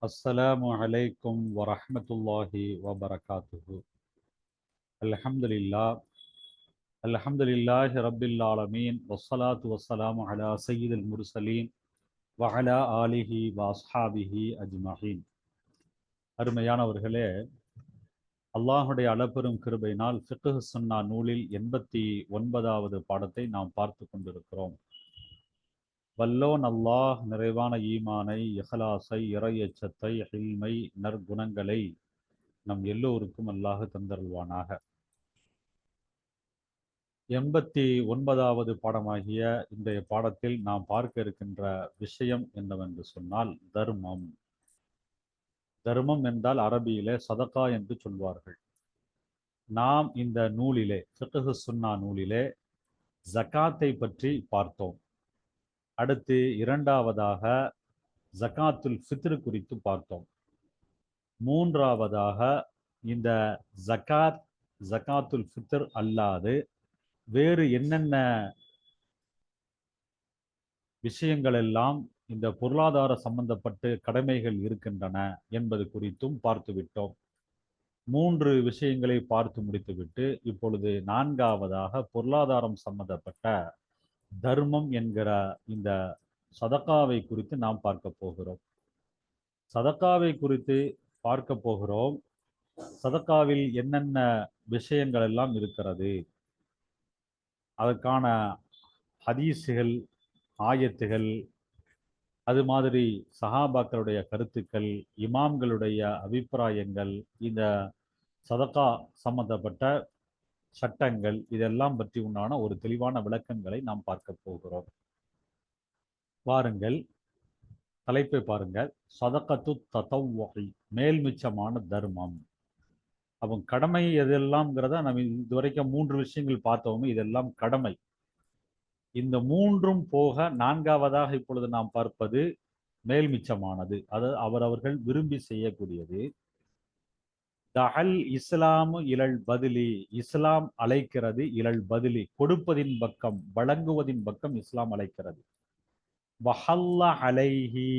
அஸ்ஸலாமு அலைக்கும் வரஹ்மத்துல்லாஹி வபரகாத்துஹு. அல்ஹம்துலில்லாஹ் அல்ஹம்துலில்லாஹி ரப்பில் ஆலமீன் வஸ்ஸலாத்து வஸ்ஸலாமு அலா சய்யிதில் முர்சலீன் வ அலா ஆலிஹி வ அஸ்ஹாபிஹி அஜ்மஈன். அருமையானவர்களே, அல்லாஹுடைய அளப்பெரும் கிருபையினால் ஃபிக்ஹ் சுன்னா நூலில் 89வது பாடத்தை நாம் பார்த்து கொண்டிருக்கிறோம். வல்லோன் அல்லாஹ் நிறைவான ஈமானை, இஹ்லாஸை, இறை எச்சத்தை, ஹில்மை, நற்குணங்களை நம் எல்லோருக்கும் அல்லாஹ் தந்தருள்வானாக. 89வது பாடமாகிய இன்றைய பாடத்தில் நாம் பார்க்க இருக்கின்ற விஷயம் என்னவென்று சொன்னால் தர்மம். தர்மம் என்றால் அரபியிலே சதகா என்று சொல்வார்கள். நாம் இந்த நூலிலே, ஃபிக்ஹ் சுன்னா நூலிலே ஜகாத்தை பற்றி பார்த்தோம். அடுத்து இரண்டாவதாக ஜகாத்துல் ஃபித்ர் குறித்து பார்த்தோம். மூன்றாவதாக இந்த ஜகாத்துல் ஃபித்ர் அல்லாது வேறு என்னென்ன விஷயங்கள் எல்லாம் இந்த பொருளாதார சம்பந்தப்பட்டு கடமைகள் இருக்கின்றன என்பது குறித்தும் பார்த்துவிட்டோம். 3 விஷயங்களை பார்த்து முடித்துவிட்டு இப்பொழுது நான்காவதாக பொருளாதாரம் சம்பந்தப்பட்ட தர்மம் என்கிற இந்த சதகாவை குறித்து நாம் பார்க்க போகிறோம். சதகாவை குறித்து பார்க்க போகிறோம். சதகாவில் என்னென்ன விஷயங்கள் எல்லாம் இருக்கிறது, அதற்கான ஹதீஸுகள், ஆயத்துகள், அது மாதிரி சஹாபாக்களுடைய கருத்துக்கள், இமாம்களுடைய அபிப்பிராயங்கள், இந்த சதகா சம்பந்தப்பட்ட சட்டங்கள், இதெல்லாம் பற்றி உண்டான ஒரு தெளிவான விளக்கங்களை நாம் பார்க்க போகிறோம். பாருங்கள், தலைப்பை பாருங்கள். சதகத்து ததவ்வுஇ, மேல்மிச்சமான தர்மம். அப்போ கடமை எதெல்லாம்ங்கிறத நம்ம இதுவரைக்கும் 3 விஷயங்கள் பார்த்தோமே, இதெல்லாம் கடமை. இந்த 3ம் போக நான்காவதாக இப்பொழுது நாம் பார்ப்பது மேல்மிச்சமானது, அது அவரவர்கள் விரும்பி செய்யக்கூடியது. தஹல் இஸ்லாமு இலல் பதிலி, இஸ்லாம் அழைக்கிறது. இலல் பதிலி, கொடுப்பதின் பக்கம், வழங்குவதின் பக்கம் இஸ்லாம் அழைக்கிறது. வஹல்ல அலைஹி,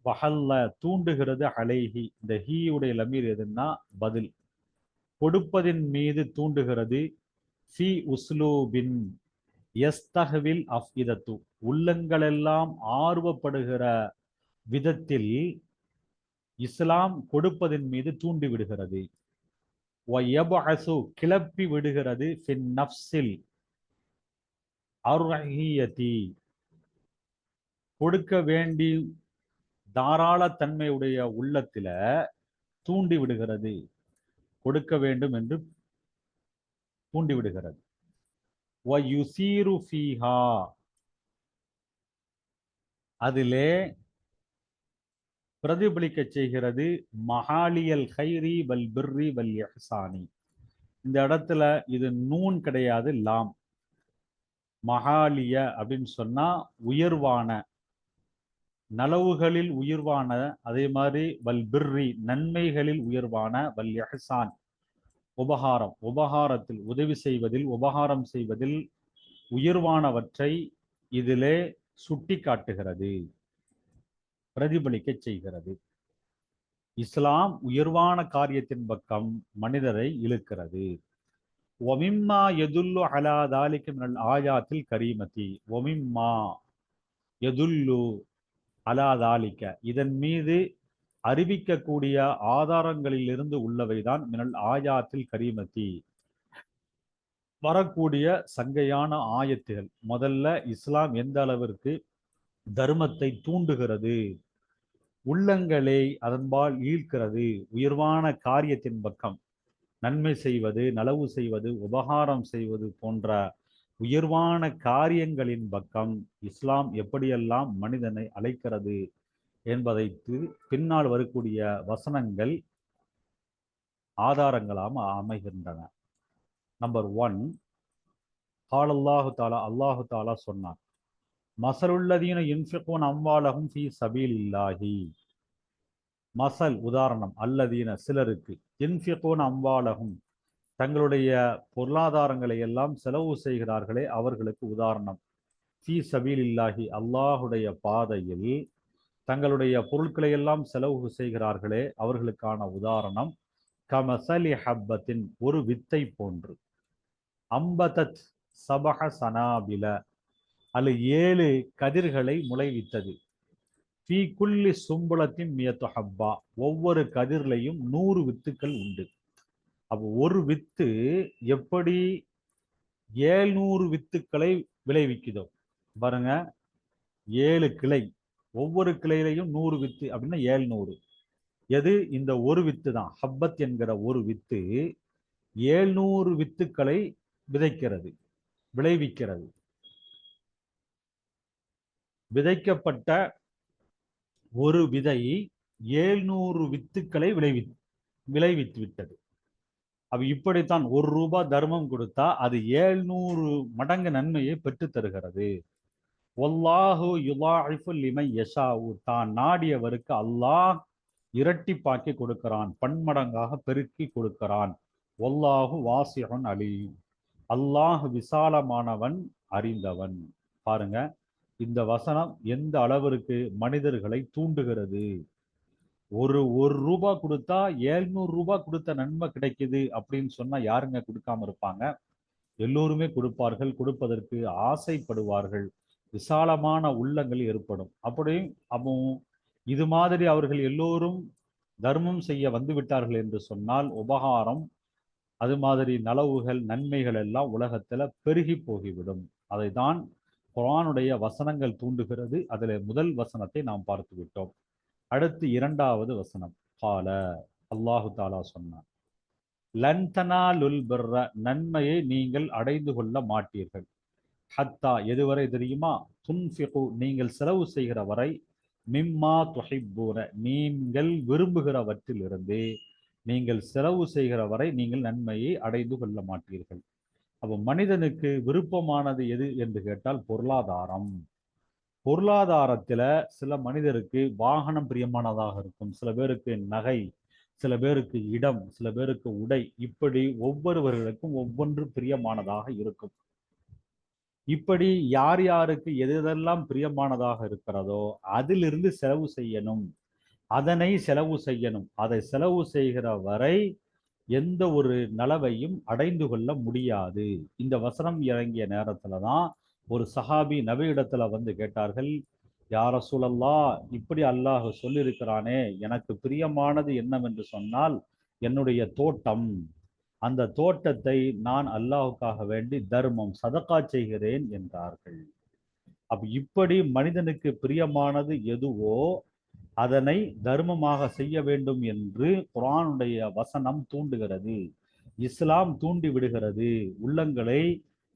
வஹல்ல தூண்டுகிறது, அலைஹி இந்த ஹீயுடைய லமீர் எதுன்னா பதில். கொடுப்பதின் மீது தூண்டுகிறது. ஃபி உஸ்லூபின் யஸ்தஹ்வில் அஃஇதத்து, உள்ளங்களெல்லாம் ஆர்வப்படுகிற விதத்தில் இஸ்லாம் கொடுப்பதின் மீது தூண்டி விடுகிறது. வயபஅசு, கிளப்பி விடுகிறது. ஃபின் நஃப்ஸில் அர்ஹியதி, கொடுக்க வேண்டி தாராள தன்மையுடைய உள்ளத்தில தூண்டி விடுகிறது, கொடுக்க வேண்டும் என்று தூண்டி விடுகிறது. வயுசீரு ஃபீஹா, அதிலே பிரதிபலிக்க செய்கிறது. மஹாலியல் ஹைரி வல் பிர்ரி வல் இஹ்சானி, இந்த இடத்துல இது நூன் கிடையாது, லாம். மஹாலிய அப்படின்னு சொன்னா உயர்வான, நலவுகளில் உயர்வான, அதே மாதிரி வல் பிர்ரி நன்மைகளில் உயர்வான, வல் இஹ்சான் உபகாரம், உபகாரத்தில் உதவி செய்வதில், உபகாரம் செய்வதில் உயர்வானவற்றை இதிலே சுட்டி காட்டுகிறது, பிரதிபலிக்க செய்கிறது. இஸ்லாம் உயர்வான காரியத்தின் பக்கம் மனிதரை இழுக்கிறது. ஒமிம்மா எதுல்லு அலா தாலிக மினல் ஆயாத்தில் கரீமதி, ஒமிம்மா எதுல்லு அலா தாலிக, இதன் மீது அறிவிக்கக்கூடிய ஆதாரங்களிலிருந்து உள்ளவைதான் மினல் ஆயாத்தில் கரீமதி, வரக்கூடிய சங்கையான ஆயத்துகள். முதல்ல இஸ்லாம் எந்த அளவிற்கு தர்மத்தை தூண்டுகிறது, உள்ளங்களை அதன்பால் ஈர்க்கிறது, உயர்வான காரியத்தின் பக்கம், நன்மை செய்வது, நலவு செய்வது, உபகாரம் செய்வது போன்ற உயர்வான காரியங்களின் பக்கம் இஸ்லாம் எப்படியெல்லாம் மனிதனை அழைக்கிறது என்பதை பின்னால் வரக்கூடிய வசனங்கள் ஆதாரங்களாக அமைகின்றன. நம்பர் 1, அல்லாஹு தாலா, அல்லாஹு தாலா சொன்னார், மசலுள்ளதீன யுன்ஃபிகூன அம்வாலஹும் ஃபீ சபீலில்லாஹி, மசல் உதாரணம், அல்லதீன சிலருக்கு, யுன்ஃபிகூன அம்வாலஹும் தங்களுடைய பொருளாதாரங்களை எல்லாம் செலவு செய்கிறார்களே அவர்களுக்கு உதாரணம். ஃபீ சபீலில்லாஹி, அல்லாஹுடைய பாதையில், தங்களுடைய பொருட்களை எல்லாம் செலவு செய்கிறார்களே அவர்களுக்கான உதாரணம் கமசலி ஹப்பத்தின் ஒரு வித்தை போன்று, அம்பதத் சபஹ சனாபில அது 7 கதிர்களை முளைவித்தது, ஃபீ குல்லி சும்புலத்தின் மியத்து ஹப்பா ஒவ்வொரு கதிர்லையும் 100 வித்துக்கள் உண்டு. அப்போ ஒரு வித்து எப்படி 700 வித்துக்களை விளைவிக்குதோ பாருங்க, 7 கிளை, ஒவ்வொரு கிளையிலையும் 100 வித்து அப்படின்னா 700. எது? இந்த ஒரு வித்து தான், ஹப்பத் என்கிற ஒரு வித்து 700 வித்துக்களை விதைக்கிறது, விளைவிக்கிறது. விதைக்கப்பட்ட ஒரு விதை 700 வித்துக்களை விளைவித்து விட்டது. அப்ப இப்படித்தான் ₹1 தர்மம் கொடுத்தா அது 700 மடங்கு நன்மையை பெற்று தருகிறது. வல்லாஹு யுலாஇஃபு லிமன் யஷாஉ, தான் நாடியவருக்கு அல்லாஹ் இரட்டிப்பாக்கி கொடுக்கிறான், பன்மடங்காக பெருக்கி கொடுக்கிறான். வல்லாஹு வாசிஉன் அலீம், அல்லாஹ் விசாலமானவன், அறிந்தவன். பாருங்க, இந்த வசனம் எந்த அளவிற்கு மனிதர்களை தூண்டுகிறது. ஒரு ரூபாய் கொடுத்தா 700 ரூபாய் கொடுத்த நன்மை கிடைக்குது அப்படின்னு சொன்னா யாருங்க கொடுக்காம இருப்பாங்க? எல்லோருமே கொடுப்பார்கள், கொடுப்பதற்கு ஆசைப்படுவார்கள், விசாலமான உள்ளங்கள் ஏற்படும். அப்படி அப்போ இது மாதிரி அவர்கள் எல்லோரும் தர்மம் செய்ய வந்து விட்டார்கள் என்று சொன்னால் உபகாரம், அது மாதிரி நலவுகள், நன்மைகள் எல்லாம் உலகத்துல பெருகி போகிவிடும். அதை தான் குர்ஆனுடைய வசனங்கள் தூண்டுகிறது. அதில் முதல் வசனத்தை நாம் பார்த்து விட்டோம். அடுத்து 2வது வசனம், கால, அல்லாஹு தாலா சொன்னான், லன் தனாலுல் பிர்ர, நன்மையை நீங்கள் அடைந்து கொள்ள மாட்டீர்கள், ஹத்தா, எதுவரை தெரியுமா, துன்ஃபிகு, நீங்கள் செலவு செய்கிற வரை, மிம்மா துஹிப்பூன, நீங்கள் விரும்புகிறவற்றிலிருந்து நீங்கள் செலவு செய்கிற வரை நீங்கள் நன்மையை அடைந்து கொள்ள மாட்டீர்கள். அப்போ மனிதனுக்கு விருப்பமானது எது என்று கேட்டால் பொருளாதாரம். பொருளாதாரத்துல சில மனிதருக்கு வாகனம் பிரியமானதாக இருக்கும், சில பேருக்கு நகை, சில பேருக்கு இடம், சில பேருக்கு உடை, இப்படி ஒவ்வொருவர்களுக்கும் ஒவ்வொன்று பிரியமானதாக இருக்கும். இப்படி யார் யாருக்கு எதெல்லாம் பிரியமானதாக இருக்கிறதோ அதிலிருந்து செலவு செய்யணும், அதனை செலவு செய்யணும். அதை செலவு செய்கிற வரை எந்த ஒரு நலவையும் அடைந்து கொள்ள முடியாது. இந்த வசனம் இறங்கிய நேரத்துல தான் ஒரு சஹாபி நபி இடத்துல வந்து கேட்டார்கள், யா ரசூலல்லாஹ், இப்படி அல்லாஹ் சொல்லியிருக்கிறானே, எனக்கு பிரியமானது என்னவென்று சொன்னால் என்னுடைய தோட்டம், அந்த தோட்டத்தை நான் அல்லாஹுக்காக வேண்டி தர்மம் சதகா செய்கிறேன் என்றார்கள். அப்ப இப்படி மனிதனுக்கு பிரியமானது எதுவோ அதனை தர்மமாக செய்ய வேண்டும் என்று குர்ஆனுடைய வசனம் தூண்டுகிறது, இஸ்லாம் தூண்டி விடுகிறது. உள்ளங்களை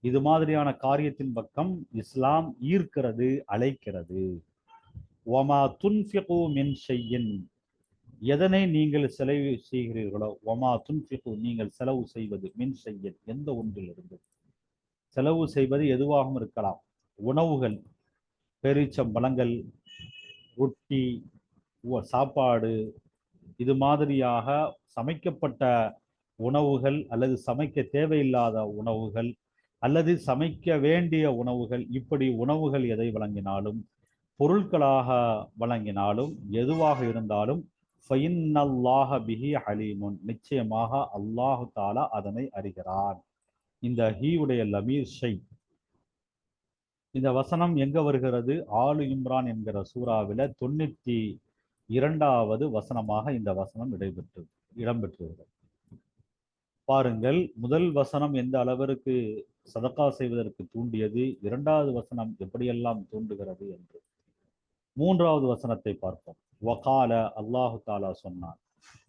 இது மாதிரியான காரியத்தின் பக்கம் இஸ்லாம் ஈர்க்கிறது, அழைக்கிறது. ஒமா துன்ஃபிகு மின் ஷையின், எதனை நீங்கள் செலவு செய்கிறீர்களோ, ஒமா துன்ஃபிகு, நீங்கள் செலவு செய்வது, மின் ஷையின், எந்த ஒன்றிலிருந்து செலவு செய்வது எதுவாகவும் இருக்கலாம். உணவுகள், பேரீச்சம்பழங்கள், ரொட்டி, சாப்பாடு, இது மாதிரியாக சமைக்கப்பட்ட உணவுகள், அல்லது சமைக்க தேவையில்லாத உணவுகள், அல்லது சமைக்க வேண்டிய உணவுகள், இப்படி உணவுகள் எதை வழங்கினாலும், பொருட்களாக வழங்கினாலும், எதுவாக இருந்தாலும், ஃபைன்னல்லாஹ பிஹி அலீமுன், நிச்சயமாக அல்லாஹு தாலா அதனை அறிகிறான். இந்த ஹீவுடைய லமீர் ஷை. இந்த வசனம் எங்க வருகிறது? ஆலு இம்ரான் என்கிற சூறாவில 92வது வசனமாக இந்த வசனம் இடம்பெற்றுகிறது. பாருங்கள், முதல் வசனம் எந்த அளவிற்கு சதகா செய்வதற்கு தூண்டியது, 2வது வசனம் எப்படியெல்லாம் தூண்டுகிறது என்று. 3வது வசனத்தை பார்ப்போம். வகால, அல்லாஹு தாலா சொன்னான்,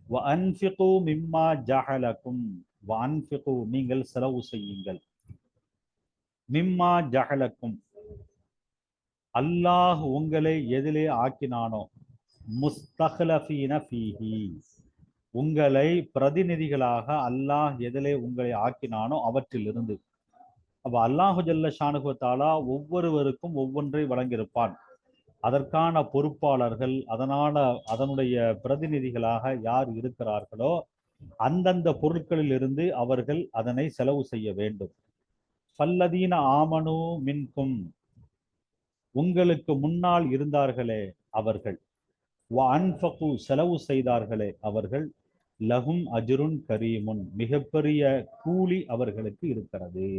வஅன்ஃபிகு மிம்மா ஜஅலகும், வஅன்ஃபிகு, நீங்கள் செலவு செய்யுங்கள், மிம்மா ஜஅலகும், அல்லாஹ் உங்களை எதிலே ஆக்கினானோ, முஸ்தஹ்லஃபீன ஃபீஹி, உங்களை பிரதிநிதிகளாக அல்லாஹ் எதிலே உங்களை ஆக்கினானோ அவற்றிலிருந்து. அப்ப அல்லாஹு ஜல்ல ஷானுஹு தஆலா ஒவ்வொருவருக்கும் ஒவ்வொன்றை வழங்கியிருப்பான். அதற்கான பொறுப்பாளர்கள், அதனுடைய பிரதிநிதிகளாக யார் இருக்கிறார்களோ அந்தந்த பொருட்களில் இருந்து அவர்கள் அதனை செலவு செய்ய வேண்டும். ஃபல்லதீன ஆமனு மின்கும், உங்களுக்கு முன்னால் இருந்தார்களே அவர்கள், வஅன்ஃபகு செலவு செய்தார்களே அவர்கள் லஹும் அஜ்ருன் கரீமுன் மிகப்பெரிய கூலி அவர்களுக்கு இருக்கிறது.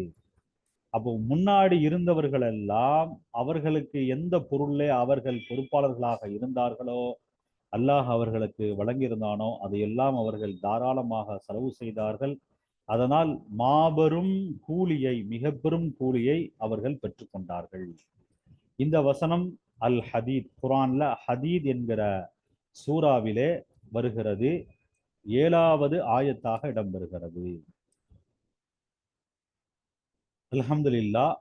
அப்போ முன்னாடி இருந்தவர்கள் எல்லாம் அவர்களுக்கு எந்த பொருளே அவர்கள் பொறுப்பாளர்களாக இருந்தார்களோ அல்லாஹ் அவர்களுக்கு வழங்கியிருந்தானோ அதையெல்லாம் அவர்கள் தாராளமாக செலவு செய்தார்கள். அதனால் மாபெரும் கூலியை மிக பெரும் கூலியை அவர்கள் பெற்றுக்கொண்டார்கள். இந்த வசனம் அல் ஹதீத் குரான்ல ஹதீத் என்கிற சூறாவிலே வருகிறது. 7வது ஆயத்தாக இடம்பெறுகிறது. அல்ஹம்துலில்லாஹ்,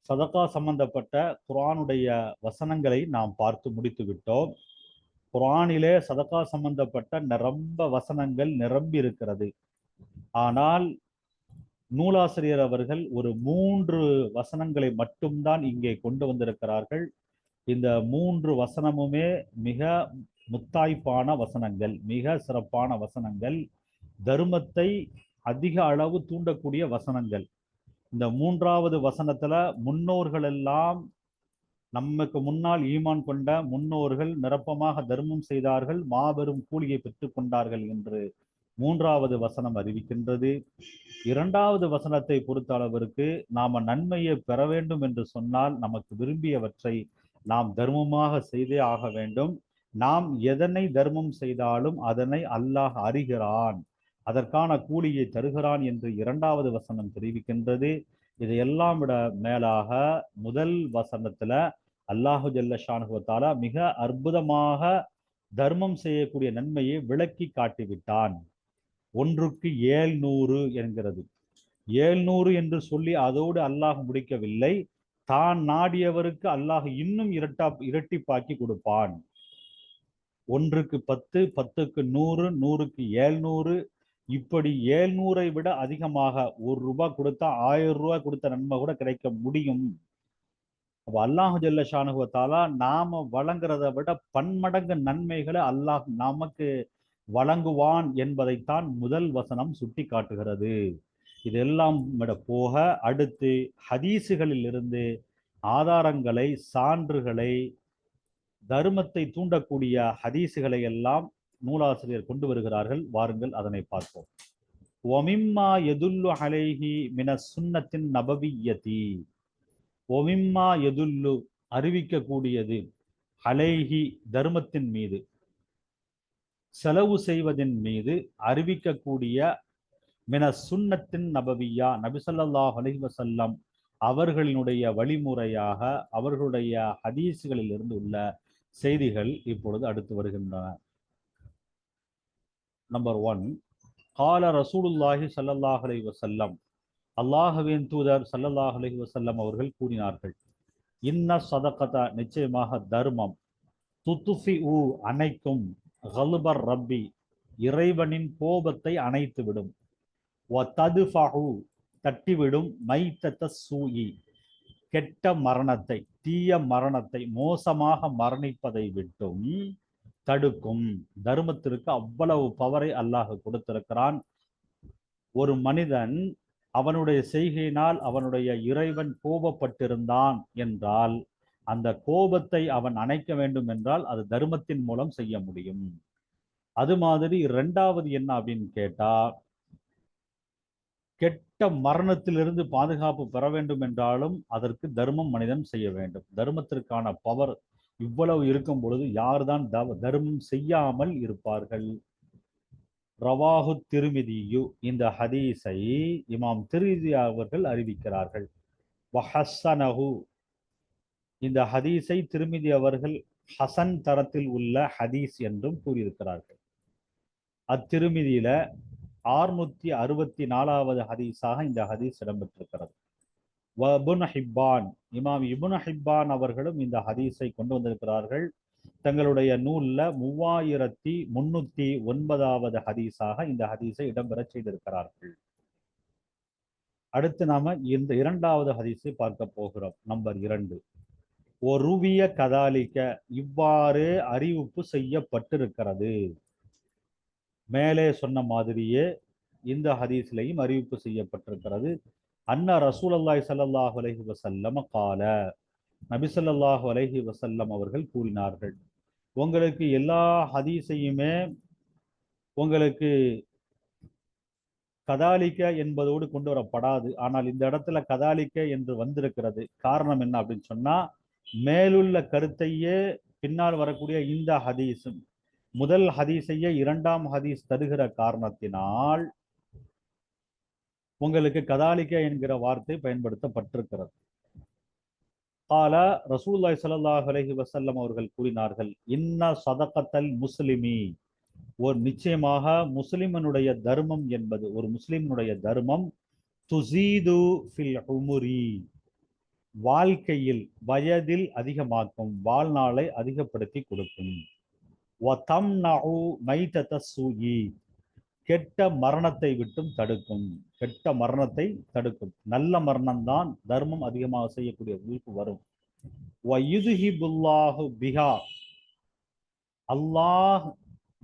சதகா சம்பந்தப்பட்ட குரானுடைய வசனங்களை நாம் பார்த்து முடித்து விட்டோம். குரானிலே சதகா சம்பந்தப்பட்ட ரொம்ப வசனங்கள் நிரம்பி இருக்கிறது. ஆனால் நூலாசிரியர் அவர்கள் ஒரு 3 வசனங்களை மட்டும்தான் இங்கே கொண்டு வந்திருக்கிறார்கள். இந்த 3 வசனமுமே மிக முத்தாய்ப்பான வசனங்கள், மிக சிறப்பான வசனங்கள், தர்மத்தை அதிக அளவு தூண்டக்கூடிய வசனங்கள். இந்த 3வது வசனத்துல முன்னோர்கள் எல்லாம் நமக்கு முன்னால் ஈமான் கொண்ட முன்னோர்கள் நிரப்பமாக தர்மம் செய்தார்கள், மாபெரும் கூலியை பெற்றுக் கொண்டார்கள் என்று 3வது வசனம் அறிவிக்கின்றது. 2வது வசனத்தை பொறுத்த அளவிற்கு நாம நன்மையை பெற வேண்டும் என்று சொன்னால் நமக்கு விரும்பியவற்றை நாம் தர்மமாக செய்தே ஆக வேண்டும். நாம் எதனை தர்மம் செய்தாலும் அதனை அல்லாஹ் அறிகிறான், அதற்கான கூலியை தருகிறான் என்று 2வது வசனம் தெரிவிக்கின்றது. இதையெல்லாம் விட மேலாக முதல் வசனத்துல அல்லாஹு ஜல்ல ஷானுஹு வ தஆலா மிக அற்புதமாக தர்மம் செய்யக்கூடிய நன்மையை விளக்கி காட்டிவிட்டான். 1க்கு 700 என்கிறது. 700 என்று சொல்லி அதோடு அல்லாஹ் முடிக்கவில்லை. தான் நாடியவருக்கு அல்லாஹ் இன்னும் இரட்டிப்பாக்கி கொடுப்பான். 1க்கு 10, 10க்கு 100, 100க்கு 700, இப்படி 700ஐ விட அதிகமாக ₹1 கொடுத்தா ₹1000 கொடுத்த நன்மை கூட கிடைக்க முடியும். அப்ப அல்லாஹு ஜல்ல ஷானுஹு வ தஆலா நாம வழங்குறதை விட பன்மடங்கு நன்மைகளை அல்லாஹ் நமக்கு வழங்குவான் என்பதைத்தான் முதல் வசனம் சுட்டி காட்டுகிறது. இதெல்லாம் விட போக அடுத்து ஹதீசுகளில் இருந்து ஆதாரங்களை, சான்றுகளை, தர்மத்தை தூண்டக்கூடிய ஹதீசுகளை எல்லாம் நூலாசிரியர் கொண்டு வருகிறார்கள். வாருங்கள் அதனை பார்ப்போம். ஒமிம்மா எதுல்லு அலைஹி மின சுன்னத்தின் நபவியதி, ஒமிம்மா எதுல்லு அறிவிக்கக்கூடியது, அலைஹி தர்மத்தின் மீது, செலவு செய்வதின் மீது அறிவிக்கக்கூடிய, மின சுன்னத்தின் நபவியா நபி ஸல்லல்லாஹு அலைஹி வஸல்லம் அவர்களினுடைய வழிமுறையாக அவர்களுடைய ஹதீஸ்களில் இருந்து உள்ள செய்திகள் இப்பொழுது அடுத்து வருகின்றன. நம்பர் 1, கால ரசூலுல்லாஹி ஸல்லல்லாஹு அலைஹி வஸல்லம், அல்லாஹ்வின் தூதர் ஸல்லல்லாஹு அலைஹி வஸல்லம் அவர்கள் கூறினார்கள், இன்ன சதகத நிச்சயமாக தர்மம், துத்துஃபிஉ அணைக்கும், கல்பர் ரப்பி இறைவனின் கோபத்தை அணைத்துவிடும், வததுஃபஉ தட்டிவிடும், மைத்தத சூஇ கெட்ட மரணத்தை, தீய மரணத்தை, மோசமாக மரணிப்பதை விட்டும் தடுக்கும். தர்மத்திற்கு அவ்வளவு பவரை அல்லாஹ் கொடுத்திருக்கிறான். ஒரு மனிதன் அவனுடைய செய்கையினால் அவனுடைய இறைவன் கோபப்பட்டிருந்தான் என்றால் அந்த கோபத்தை அவன் அணைக்க வேண்டும் என்றால் அது தர்மத்தின் மூலம் செய்ய முடியும். அது மாதிரி 2வது என்ன அப்படின்னு கேட்டா, கெட்ட மரணத்திலிருந்து பாதுகாப்பு பெற வேண்டும் என்றாலும் அதற்கு தர்மம் மனிதன் செய்ய வேண்டும். தர்மத்திற்கான பவர் இவ்வளவு இருக்கும் பொழுது யார்தான் தர்மம் செய்யாமல் இருப்பார்கள்? ரவாஹு திருமிதியு, இந்த ஹதீஸை இமாம் திருமிதி அவர்கள் அறிவிக்கிறார்கள். வஹஸ்ஸனஹு, இந்த ஹதீஸை திருமிதி அவர்கள் ஹசன் தரத்தில் உள்ள ஹதீஸ் என்றும் கூறியிருக்கிறார்கள். அத்திருமிதியில 664வது ஹதீஸாக இந்த ஹதீஸ் இடம்பெற்றிருக்கிறது. இப்னு ஹிப்பான், இமாம் இப்னு ஹிப்பான் அவர்களும் இந்த ஹதீஸை கொண்டு வந்திருக்கிறார்கள். தங்களுடைய நூல்ல 3309வது ஹதீஸாக இந்த ஹதீஸை இடம்பெற செய்திருக்கிறார்கள். அடுத்து நாம இந்த 2வது ஹதீஸை பார்க்க போகிறோம். நம்பர் 2, ஒருவிய கதாலிக்க, இவ்வாறு அறிவிப்பு செய்யப்பட்டிருக்கிறது. மேலே சொன்ன மாதிரியே இந்த ஹதீஸ்லையும் அறிவிப்பு செய்யப்பட்டிருக்கிறது. அன்ன ரசூலுல்லாஹி ஸல்லல்லாஹு அலைஹி வஸல்லம் கால, நபி ஸல்லல்லாஹு அலைஹி வஸல்லம் அவர்கள் கூறினார்கள், உங்களுக்கு எல்லா ஹதீஸையுமே உங்களுக்கு கதாலிக்க என்பதோடு கொண்டு வரப்படாது. ஆனால் இந்த இடத்துல கதாலிக்க என்று வந்திருக்கிறது. காரணம் என்ன அப்படின்னு சொன்னா, மேலுள்ள கருத்தையே பின்னால் வரக்கூடிய இந்த ஹதீஸும் முதல் ஹதீஸையே இரண்டாம் ஹதீஸ் தருகிற காரணத்தினால் உங்களுக்கு கதாலிக்க என்கிற வார்த்தை பயன்படுத்தப்பட்டிருக்கிறது. கால ரசூலுல்லாஹி ஸல்லல்லாஹு அலைஹி வஸல்லம் அவர்கள் கூறினார்கள், இன்ன சதகத்தல் முஸ்லிமி, ஒரு நிச்சயமாக முஸ்லிமனுடைய தர்மம் என்பது, ஒரு முஸ்லிமனுடைய தர்மம் துசீது ஃபில் உமுரி, வாழ்க்கையில் வயதில் அதிகமாக்கும், வாழ்நாளை அதிகப்படுத்தி கொடுக்கும். வதம்னஉ மைதத ஸூஇ, கெட்ட மரணத்தை விட்டும் தடுக்கும், கெட்ட மரணத்தை தடுக்கும். நல்ல மரணம்தான் தர்மம் அதிகமாக செய்யக்கூடியவர்களுக்கு வரும். வயுதுஹிபுல்லாஹு பிஹா, அல்லாஹ்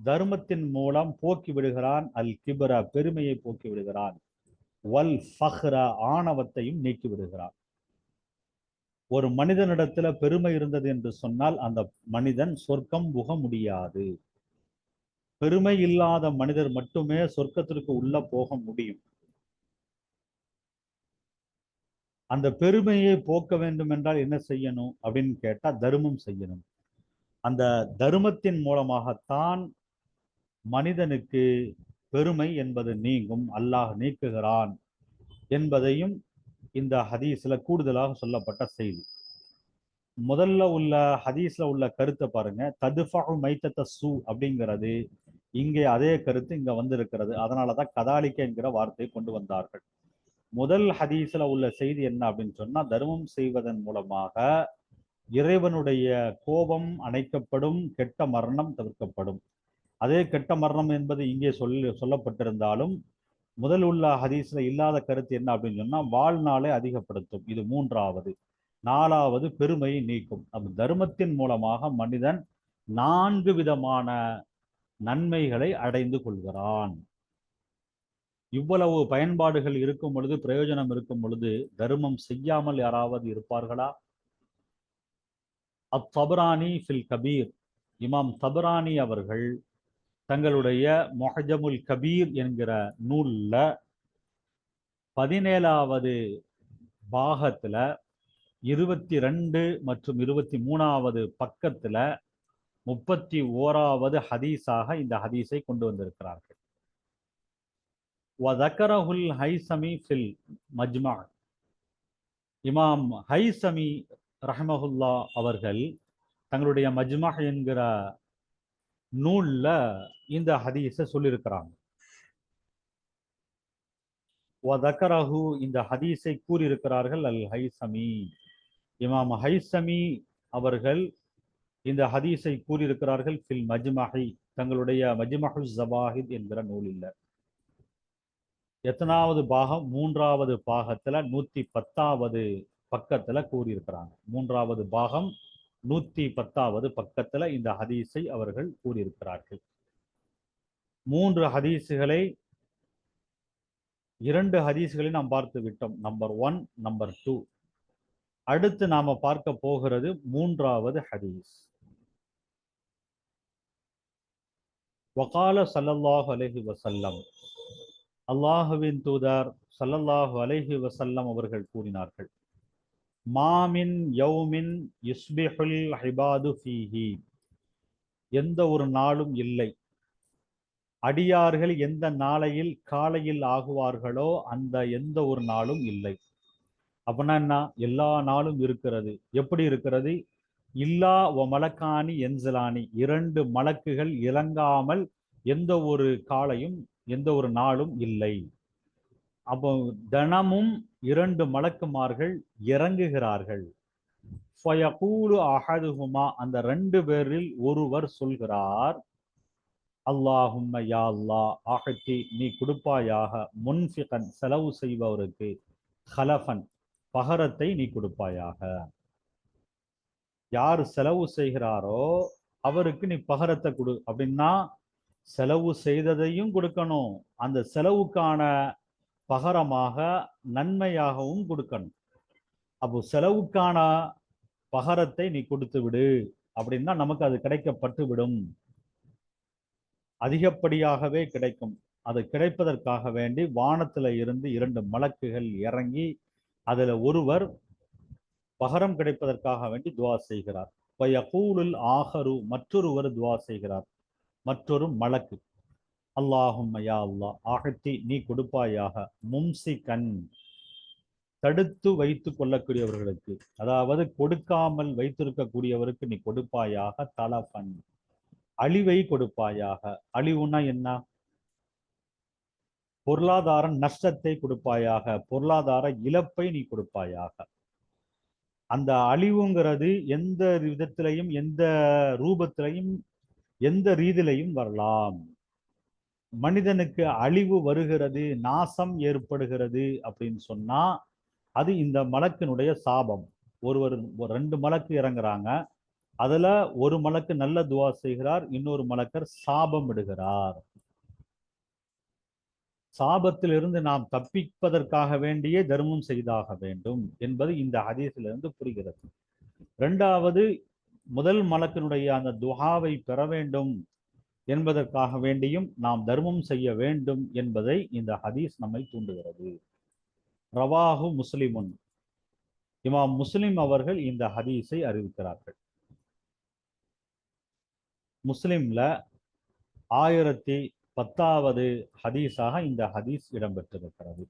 தர்மத்தின் மூலம் போக்கி விடுகிறான் அல் கிபர, பெருமையை போக்கி விடுகிறான். வல் ஃபஹ்ர, ஆணவத்தையும் நீக்கி விடுகிறான். ஒரு மனிதனிடத்துல பெருமை இருந்தது என்று சொன்னால் அந்த மனிதன் சொர்க்கம் புக முடியாது. பெருமை இல்லாத மனிதர் மட்டுமே சொர்க்கத்திற்கு உள்ள போக முடியும். அந்த பெருமையை போக்க வேண்டும் என்றால் என்ன செய்யணும் அப்படின்னு கேட்டா தர்மம் செய்யணும். அந்த தர்மத்தின் மூலமாகத்தான் மனிதனுக்கு பெருமை என்பது நீங்கும், அல்லாஹ் நீக்குகிறான் என்பதையும் இந்த ஹதீஸ்ல கூடுதலாக சொல்லப்பட்ட செய்தி. முதல்ல உள்ள ஹதீஸ்ல உள்ள கருத்தை பாருங்க, ததுஃபஉ மைத்தத ஸூ அப்படிங்கிறது இங்கே அதே கருத்து இங்க வந்திருக்கிறது. அதனாலதான் கதாலிக்க என்கிற வார்த்தையை கொண்டு வந்தார்கள். முதல் ஹதீஸ்ல உள்ள செய்தி என்ன அப்படின்னு சொன்னா, தர்மம் செய்வதன் மூலமாக இறைவனுடைய கோபம் அணைக்கப்படும், கெட்ட மரணம் தவிர்க்கப்படும். அதே கெட்ட மரணம் என்பது இங்கே சொல்லப்பட்டிருந்தாலும் முதல் உள்ள ஹதீஸ்ல இல்லாத கருத்து என்ன அப்படின்னு சொன்னா, வாழ்நாளை அதிகப்படுத்தும், இது மூன்றாவது. நாலாவது பெருமையை நீக்கும். அப்ப தர்மத்தின் மூலமாக மனிதன் 4 விதமான நன்மைகளை அடைந்து கொள்கிறான். இவ்வளவு பயன்பாடுகள் இருக்கும் பொழுது, பிரயோஜனம் இருக்கும் பொழுது, தர்மம் செய்யாமல் யாராவது இருப்பார்களா? அத்தபரானி ஃபில் கபீர், இமாம் தபரானி அவர்கள் தங்களுடைய முஹஜமுல் கபீர் என்கிற நூல்ல 17வது பாகத்துல 22 மற்றும் 23வது பக்கத்துல 31வது ஹதீஸாக இந்த ஹதீஸை கொண்டு வந்திருக்கிறார்கள். வதக்கரஹுல் ஹைசமி ஃபில் மஜ்மா, இமாம் ஹைசமி ரஹ்மஹுல்லா அவர்கள் தங்களுடைய மஜ்மா என்கிற நூல்ல இந்த ஹதீஸை சொல்லியிருக்கிறாங்க. வதக்கரஹு, இந்த ஹதீஸை கூறியிருக்கிறார்கள் அல் ஹைசமி, இமாம் ஹைசமி அவர்கள் இந்த ஹதீஸை கூறியிருக்கிறார்கள் ஃபில் மஜ்மஹி, தங்களுடைய மஜ்மஹு ஸவாஹித் என்கிற நூலில். எத்தனாவது பாகம்? 3வது பாகத்துல 110வது பக்கத்துல கூறியிருக்கிறாங்க. 3வது பாகம் 110வது பக்கத்துல இந்த ஹதீஸை அவர்கள் கூறியிருக்கிறார்கள். 3 ஹதீஸுகளை, 2 ஹதீஸுகளை நாம் பார்த்து விட்டோம், நம்பர் 1, நம்பர் 2. அடுத்து நாம பார்க்க போகிறது 3வது ஹதீஸ். வகால ஸல்லல்லாஹு அலைஹி வஸல்லம், அல்லாஹுவின் தூதர் ஸல்லல்லாஹு அலைஹி வஸல்லம் அவர்கள் கூறினார்கள், மாமின் யௌமின் யுஸ்பிஹுல் இபாது ஃபீஹி, எந்த ஒரு நாளும் இல்லை, அடியார்கள் எந்த நாளையில் காலையில் ஆகுவார்களோ அந்த எந்த ஒரு நாளும் இல்லை. அப்படின்னா என்ன? எல்லா நாளும் இருக்கிறது. எப்படி இருக்கிறது? இல்லா ஒ மலக்கானி என்சலானி, 2 மலக்குகள் இறங்காமல் எந்த ஒரு காலையும் எந்த ஒரு நாளும் இல்லை. அப்போ தினமும் 2 மலக்குமார்கள் இறங்குகிறார்கள். ஃபயகூலு அஹதுஹுமா, அந்த 2 பேரில் ஒருவர் சொல்கிறார், அல்லாஹும்ம யா அல்லாஹ், ஆஹத்தி நீ கொடுப்பாயாக, முன்ஃபிகன் செலவு செய்பவருக்கு, ஹலஃபன் பகரத்தை நீ கொடுப்பாயாக. யார் செலவு செய்கிறாரோ அவருக்கு நீ பகரத்தை கொடு. அப்படின்னா செலவு செய்ததையும் கொடுக்கணும், அந்த செலவுக்கான பகரமாக நன்மையாகவும் கொடுக்கணும். அப்போ செலவுக்கான பகரத்தை நீ கொடுத்து விடு அப்படின்னா நமக்கு அது கிடைக்கப்பட்டு விடும், அதிகப்படியாகவே கிடைக்கும். அது கிடைப்பதற்காக வேண்டி வானத்துல இருந்து 2 மலக்குகள் இறங்கி அதுல ஒருவர் பகரம் கிடைப்பதற்காக வேண்டி துவா செய்கிறார். வயகூலுல் ஆஹரு, மற்றொருவர் துவா செய்கிறார், மற்றொரு மலக்கு. அல்லாஹும்ம யா அல்லாஹ், ஆகத்தி நீ கொடுப்பாயாக, மும்சிகன் தடுத்து வைத்துக் கொள்ளக்கூடியவர்களுக்கு, அதாவது கொடுக்காமல் வைத்திருக்கக்கூடியவருக்கு நீ கொடுப்பாயாக, தலஃபன் அழிவை கொடுப்பாயாக. அழிவுனா என்ன? பொருளாதார நஷ்டத்தை கொடுப்பாயாக, பொருளாதார இழப்பை நீ கொடுப்பாயாக. அந்த அழிவுங்கிறது எந்த விதத்திலையும், எந்த ரூபத்திலையும், எந்த ரீதியிலையும் வரலாம். மனிதனுக்கு அழிவு வருகிறது, நாசம் ஏற்படுகிறது அப்படின்னு சொன்னா அது இந்த மலக்கினுடைய சாபம். ஒரு 2 மலக்கு இறங்குறாங்க, அதுல ஒரு மலக்கு நல்ல துவா செய்கிறார், இன்னொரு மலக்கர் சாபம் விடுகிறார். சாபத்திலிருந்து நாம் தப்பிப்பதற்காக வேண்டியே தர்மம் செய்தாக வேண்டும் என்பது இந்த ஹதீஸிலிருந்து புரிகிறது. இரண்டாவது, முதல் மலக்கினுடைய அந்த துஆவை பெற வேண்டும் என்பதற்காக வேண்டியும் நாம் தர்மம் செய்ய வேண்டும் என்பதை இந்த ஹதீஸ் நம்மை தூண்டுகிறது. ரவாஹு முஸ்லிமுன், இமாம் முஸ்லிம் அவர்கள் இந்த ஹதீஸை அறிவிக்கிறார்கள். முஸ்லிம்ல 1010வது ஹதீஸாக இந்த ஹதீஸ் இடம்பெற்றிருக்கிறது.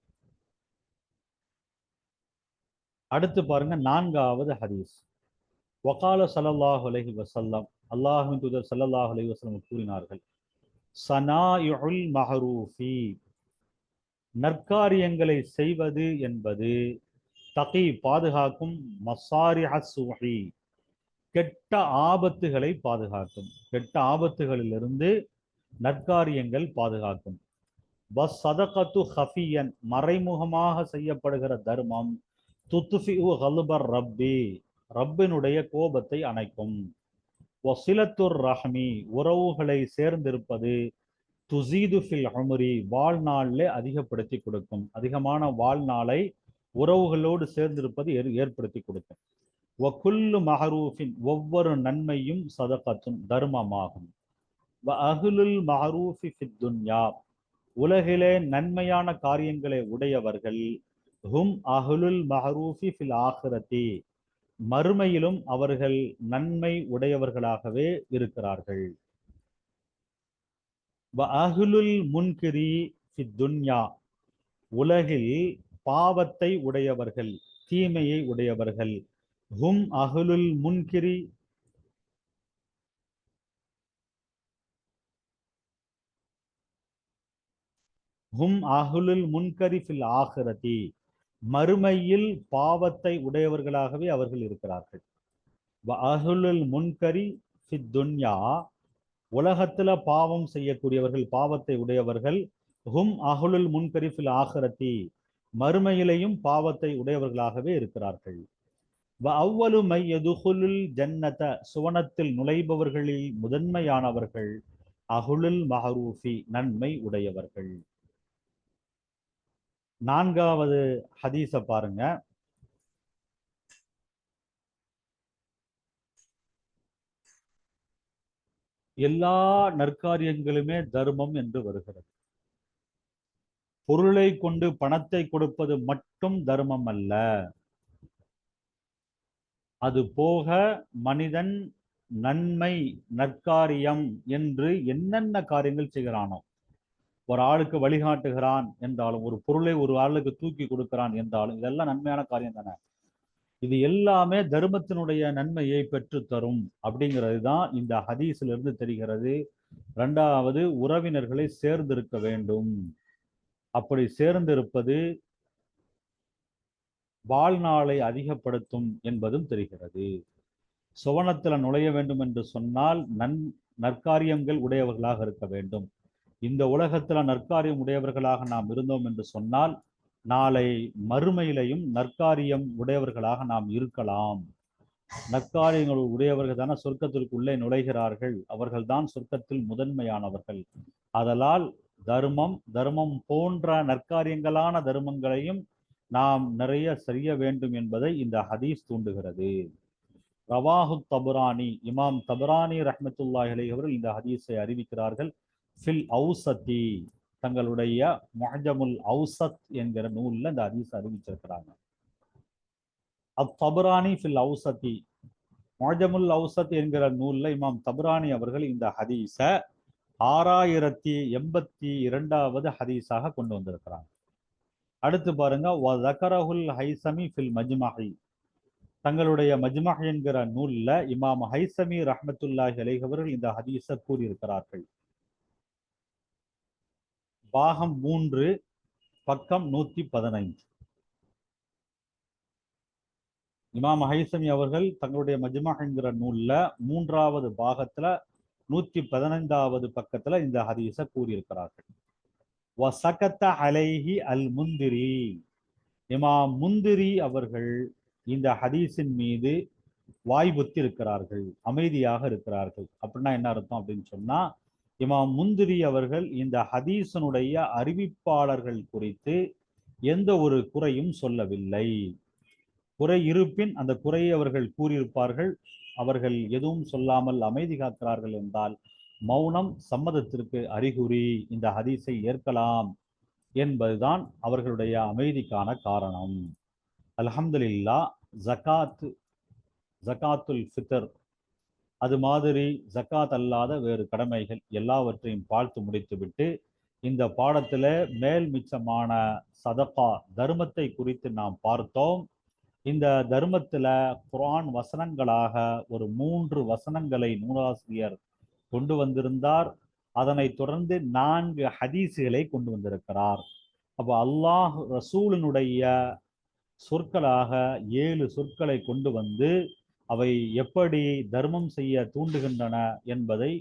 அடுத்து பாருங்க, 4வது ஹதீஸ். வகால ஸல்லல்லாஹு அலைஹி வஸல்லம், அல்லாஹ்வின் தூதர் ஸல்லல்லாஹு அலைஹி வஸல்லம் கூறினார்கள், ஸனாயுல் மஹரூஃபி, நற்காரியங்களை செய்வது என்பது தகி பாதுகாக்கும், மசாரிஹ ஸூஹி, கெட்ட ஆபத்துகளை பாதுகாக்கும், கெட்ட ஆபத்துகளிலிருந்து நற்காரியங்கள் பாதுகாக்கும். பஸ் சதகத்து ஹஃபியன், மறைமுகமாக செய்யப்படுகிற தர்மம், துத்ஃபிஉ கல்பர் ரப்பி, ரப்பினுடைய கோபத்தை அணைக்கும். வசிலத்துர் ரஹ்மி, உறவுகளை சேர்ந்திருப்பது, துசீது ஃபில் உம்ரி, வாழ்நாளிலே அதிகப்படுத்தி கொடுக்கும், அதிகமான வாழ்நாளை உறவுகளோடு சேர்ந்திருப்பது ஏற்படுத்தி கொடுக்கும். வகுல்லு மஹரூஃபின், ஒவ்வொரு நன்மையும் சதகத்தும் தர்மமாகும். வ அஹ்லுல் மஹரூஃபி ஃபித் துன்யா, உலகிலே நன்மையான காரியங்களை உடையவர்கள், ஹும் அஹ்லுல் மஹரூஃபி ஃபில் ஆஹிரத்தி, மறுமையிலும் அவர்கள் நன்மை உடையவர்களாகவே இருக்கிறார்கள். வ அஹ்லுல் முன்கிரி ஃபித் துன்யா, உலகில் பாவத்தை உடையவர்கள், தீமையை உடையவர்கள், ஹும் அஹ்லுல் முன்கிரி, ஹும் அஹ்லுல் முன்கரி ஃபில் ஆஹிரதி, மறுமையில் பாவத்தை உடையவர்களாகவே அவர்கள் இருக்கிறார்கள். வ அஹ்லுல் முன்கரி ஃபித் துன்யா, உலகத்துல பாவம் செய்யக்கூடியவர்கள், பாவத்தை உடையவர்கள், ஹும் அஹ்லுல் முன்கரி ஃபில் ஆஹிரதி, மறுமையிலையும் பாவத்தை உடையவர்களாகவே இருக்கிறார்கள். வ அவ்வலு மை யதுகுலுல் ஜன்னத, சுவனத்தில் நுழைபவர்களில் முதன்மையானவர்கள், அஹ்லுல் மஹரூஃபி, நன்மை உடையவர்கள். 4வது ஹதீஸ பாருங்க. எல்லா நற்காரியங்களுமே தர்மம் என்று வருகிறது. பொருளை கொண்டு பணத்தை கொடுப்பது மட்டும் தர்மம் அல்ல. அது போக மனிதன் நன்மை, நற்காரியம் என்று என்னென்ன காரியங்கள் செய்கிறானோ, ஒரு ஆளுக்கு வழிகாட்டுகிறான் என்றாலும், ஒரு பொருளை ஒரு ஆளுக்கு தூக்கி கொடுக்கிறான் என்றாலும், இதெல்லாம் நன்மையான காரியம் தானே. இது எல்லாமே தர்மத்தினுடைய நன்மையை பெற்று தரும் அப்படிங்கிறது தான் இந்த ஹதீஸில் இருந்து தெரிகிறது. 2வது, உறவினர்களை சேர்ந்திருக்க வேண்டும். அப்படி சேர்ந்திருப்பது வாழ்நாளை அதிகப்படுத்தும் என்பதும் தெரிகிறது. சுவனத்துல நுழைய வேண்டும் என்று சொன்னால் நற்காரியங்கள் உடையவர்களாக இருக்க வேண்டும். இந்த உலகத்துல நற்காரியம் உடையவர்களாக நாம் இருந்தோம் என்று சொன்னால் நாளை மறுமையிலையும் நற்காரியம் உடையவர்களாக நாம் இருக்கலாம். நற்காரியங்கள் உடையவர்கள் தானே சொர்க்கத்திற்குள்ளே நுழைகிறார்கள், அவர்கள் தான் சொர்க்கத்தில் முதன்மையானவர்கள். அதனால் தர்மம் போன்ற நற்காரியங்களான தர்மங்களையும் நாம் நிறைய செய்ய வேண்டும் என்பதை இந்த ஹதீஸ் தூண்டுகிறது. ரவாஹு தபுரானி, இமாம் தபுரானி ரஹ்மத்துல்லாஹி அலைஹி அவர்கள் இந்த ஹதீஸை அறிவிக்கிறார்கள். ஃபில் அவுசத்தி, தங்களுடைய முஅஜமுல் அவுசத் என்கிற நூல்ல இந்த ஹதீஸ் அறிவிச்சிருக்கிறாங்க. தபுரானி ஃபில் அவுசத்தி, முஅஜமுல் அவுசத் என்கிற நூல்ல இமாம் தபுரானி அவர்கள் இந்த ஹதீஸ 6082வது ஹதீஸாக கொண்டு வந்திருக்கிறாங்க. அடுத்து பாருங்க, வதகரஹுல் ஹைசமி ஃபில் மஜ்மஹி, தங்களுடைய மஜ்மஹ் என்கிற நூல்ல இமாம் ஹைசமி ரஹ்மத்துல்லாஹி அலைஹி அவர்கள் இந்த ஹதீஸை கூறியிருக்கிறார்கள். பாகம் 3 பக்கம் 115. இமாம் ஹைசமி அவர்கள் தங்களுடைய மஜ்மஹ் என்கிற நூல்ல 3வது பாகத்துல 115வது பக்கத்துல இந்த ஹதீஸை கூறியிருக்கிறார்கள். வசகத்த அலைஹி அல் முந்திரி, இமாம் முந்திரி அவர்கள் இந்த ஹதீஸின் மீது வாய்புத்தி இருக்கிறார்கள், அமைதியாக இருக்கிறார்கள். அப்படின்னா என்ன அர்த்தம் அப்படின்னு சொன்னா, இமாம் முந்திரி அவர்கள் இந்த ஹதீஸனுடைய அறிவிப்பாளர்கள் குறித்து எந்த ஒரு குறையும் சொல்லவில்லை. குறை இருப்பின் அந்த குறையை அவர்கள் கூறியிருப்பார்கள். அவர்கள் எதுவும் சொல்லாமல் அமைதி காக்கிறார்கள் என்றால் மௌனம் சம்மதத்திற்கு அறிகுறி, இந்த ஹதீஸை ஏற்கலாம் என்பதுதான் அவர்களுடைய அமைதிக்கான காரணம். அல்ஹம்துலில்லாஹ். ஜகாத்துல் ஃபித்ர், அது மாதிரி ஜகாத் அல்லாத வேறு கடமைகள் எல்லாவற்றையும் பார்த்து முடித்துவிட்டு இந்த பாடத்துல மேல் மிச்சமான சதகா தர்மத்தை குறித்து நாம் பார்த்தோம். இந்த தர்மத்துல குர்ஆன் வசனங்களாக ஒரு 3 வசனங்களை நூலாசிரியர் கொண்டு வந்திருந்தார். அதனை தொடர்ந்து 4 ஹதீஸுகளை கொண்டு வந்திருக்கிறார். அப்போ அல்லாஹ் ரசூலினுடைய சொற்களாக 7 சொற்களை கொண்டு வந்து அவை எப்படி தர்மம் செய்ய தூண்டுகின்றன என்பதை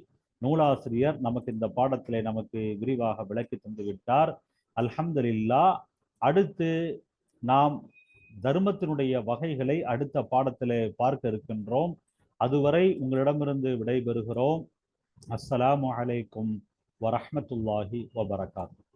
நூலாசிரியர் நமக்கு இந்த பாடத்திலே நமக்கு விரிவாக விளக்கி தந்து விட்டார். அல்ஹம்துலில்லாஹ். அடுத்து நாம் தர்மத்தினுடைய வகைகளை அடுத்த பாடத்திலே பார்க்க இருக்கின்றோம். அதுவரை உங்களிடமிருந்து விடைபெறுகிறோம். அஸ்ஸலாமு அலைக்கும் வரஹ்மத்துல்லாஹி வபரகாத்துஹு.